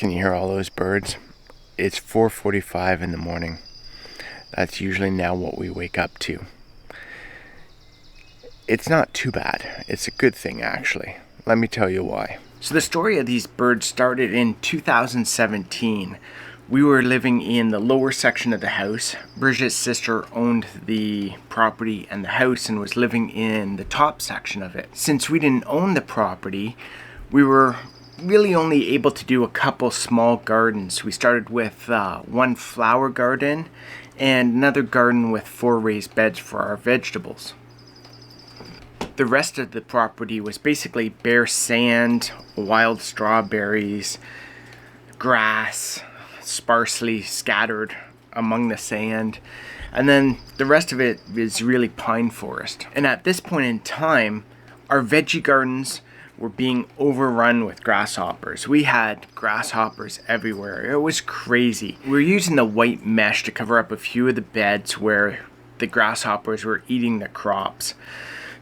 Can you hear all those birds? It's 4:45 in the morning. That's usually now what we wake up to. It's not too bad. It's a good thing, actually. Let me tell you why. So the story of these birds started in 2017. We were living in the lower section of the house. Bridget's sister owned the property and the house and was living in the top section of it. Since we didn't own the property, we were really only able to do a couple small gardens. We started with one flower garden and another garden with 4 raised beds for our vegetables. The rest of the property was basically bare sand, wild strawberries, grass, sparsely scattered among the sand, and then the rest of it is really pine forest. And at this point in time, our veggie gardens were being overrun with grasshoppers. We had grasshoppers everywhere. It was crazy. We were using the white mesh to cover up a few of the beds where the grasshoppers were eating the crops.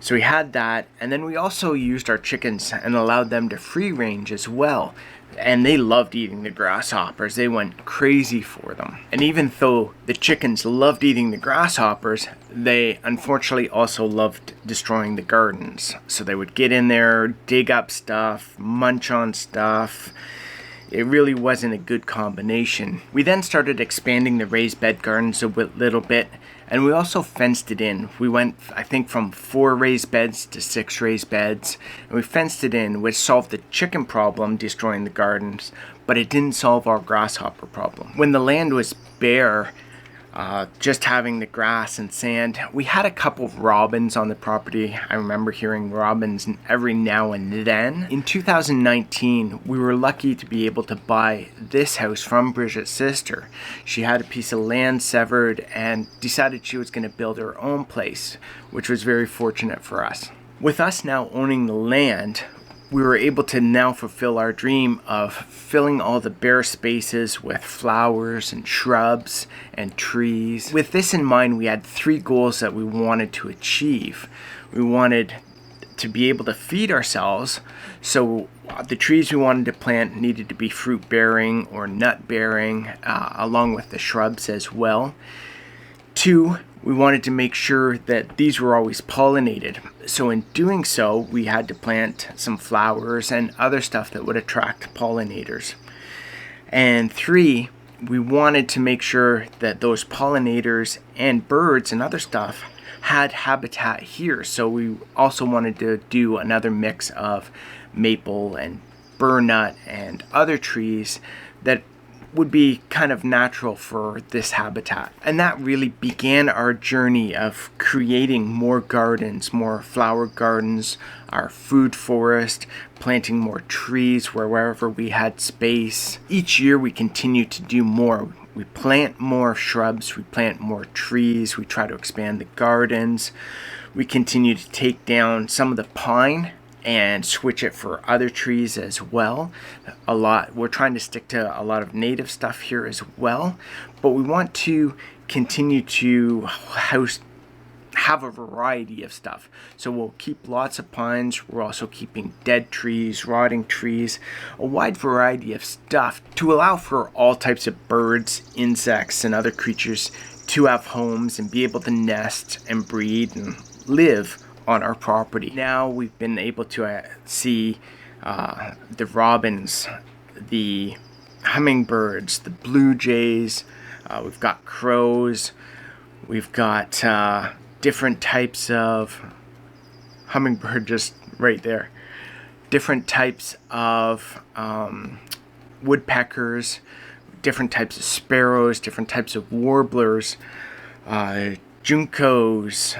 So we had that, and then we also used our chickens and allowed them to free range as well. And they loved eating the grasshoppers. They went crazy for them. And even though the chickens loved eating the grasshoppers, they unfortunately also loved destroying the gardens. So they would get in there, dig up stuff, munch on stuff. It really wasn't a good combination. We then started expanding the raised bed gardens a little bit, and we also fenced it in. We went, I think, from 4 raised beds to 6 raised beds, and we fenced it in, which solved the chicken problem, destroying the gardens, but it didn't solve our grasshopper problem. When the land was bare, just having the grass and sand, we had a couple of robins on the property. I remember hearing robins every now and then. In 2019, we were lucky to be able to buy this house from Bridget's sister. She had a piece of land severed and decided she was going to build her own place, which was very fortunate for us. With us now owning the land, we were able to now fulfill our dream of filling all the bare spaces with flowers and shrubs and trees. With this in mind, we had 3 goals that we wanted to achieve. We wanted to be able to feed ourselves, so the trees we wanted to plant needed to be fruit bearing or nut bearing, along with the shrubs as well. 2, we wanted to make sure that these were always pollinated. So in doing so, we had to plant some flowers and other stuff that would attract pollinators. And 3, we wanted to make sure that those pollinators and birds and other stuff had habitat here. So we also wanted to do another mix of maple and burnut and other trees that would be kind of natural for this habitat. And that really began our journey of creating more gardens, more flower gardens, our food forest, planting more trees wherever we had space. Each year we continue to do more. We plant more shrubs, we plant more trees, we try to expand the gardens. We continue to take down some of the pine and switch it for other trees as well. We're trying to stick to a lot of native stuff here as well, but we want to continue to have a variety of stuff. So we'll keep lots of pines. We're also keeping dead trees, rotting trees, a wide variety of stuff to allow for all types of birds, insects, and other creatures to have homes and be able to nest and breed and live on our property. Now we've been able to see the robins, the hummingbirds, the Blu Jays, we've got crows, we've got different types of hummingbird just right there, different types of woodpeckers, different types of sparrows, different types of warblers, Juncos,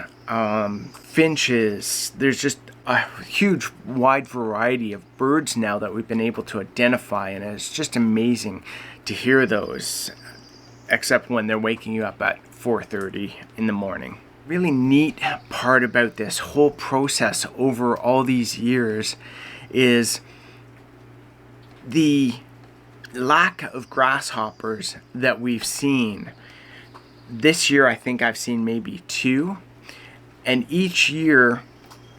Finches. There's just a huge wide variety of birds now that we've been able to identify, and it's just amazing to hear those, except when they're waking you up at 4:30 in the morning. Really neat part about this whole process over all these years is the lack of grasshoppers that we've seen. This year, I think I've seen maybe 2. And each year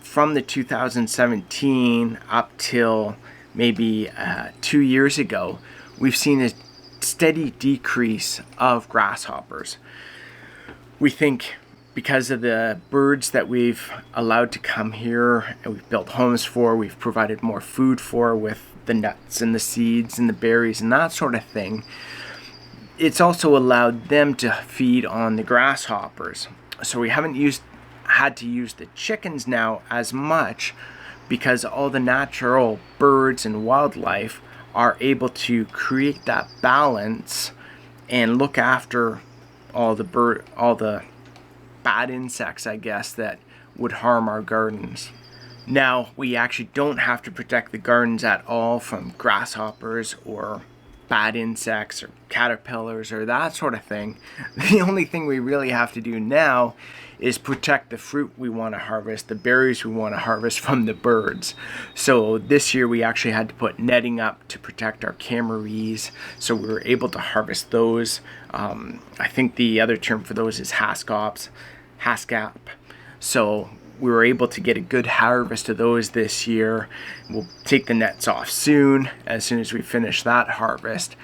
from the 2017 up till maybe 2 years ago, we've seen a steady decrease of grasshoppers. We think because of the birds that we've allowed to come here and we've built homes for, we've provided more food for with the nuts and the seeds and the berries and that sort of thing, it's also allowed them to feed on the grasshoppers. So we haven't had to use the chickens now as much, because all the natural birds and wildlife are able to create that balance and look after all the bad insects, I guess, that would harm our gardens. Now, we actually don't have to protect the gardens at all from grasshoppers or bad insects or caterpillars or that sort of thing. The only thing we really have to do now is protect the fruit we want to harvest, the berries we want to harvest from the birds. So this year we actually had to put netting up to protect our camarees, so we were able to harvest those. I think the other term for those is haskap. So we were able to get a good harvest of those this year. We'll take the nets off soon, as soon as we finish that harvest.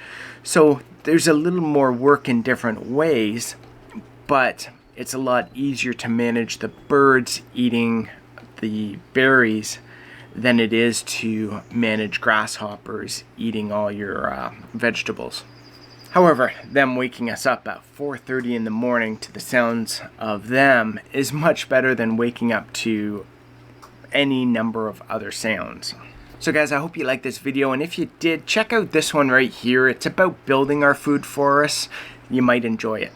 So there's a little more work in different ways, but it's a lot easier to manage the birds eating the berries than it is to manage grasshoppers eating all your vegetables. However, them waking us up at 4:30 in the morning to the sounds of them is much better than waking up to any number of other sounds. So guys, I hope you liked this video, and if you did, check out this one right here. It's about building our food for us. You might enjoy it.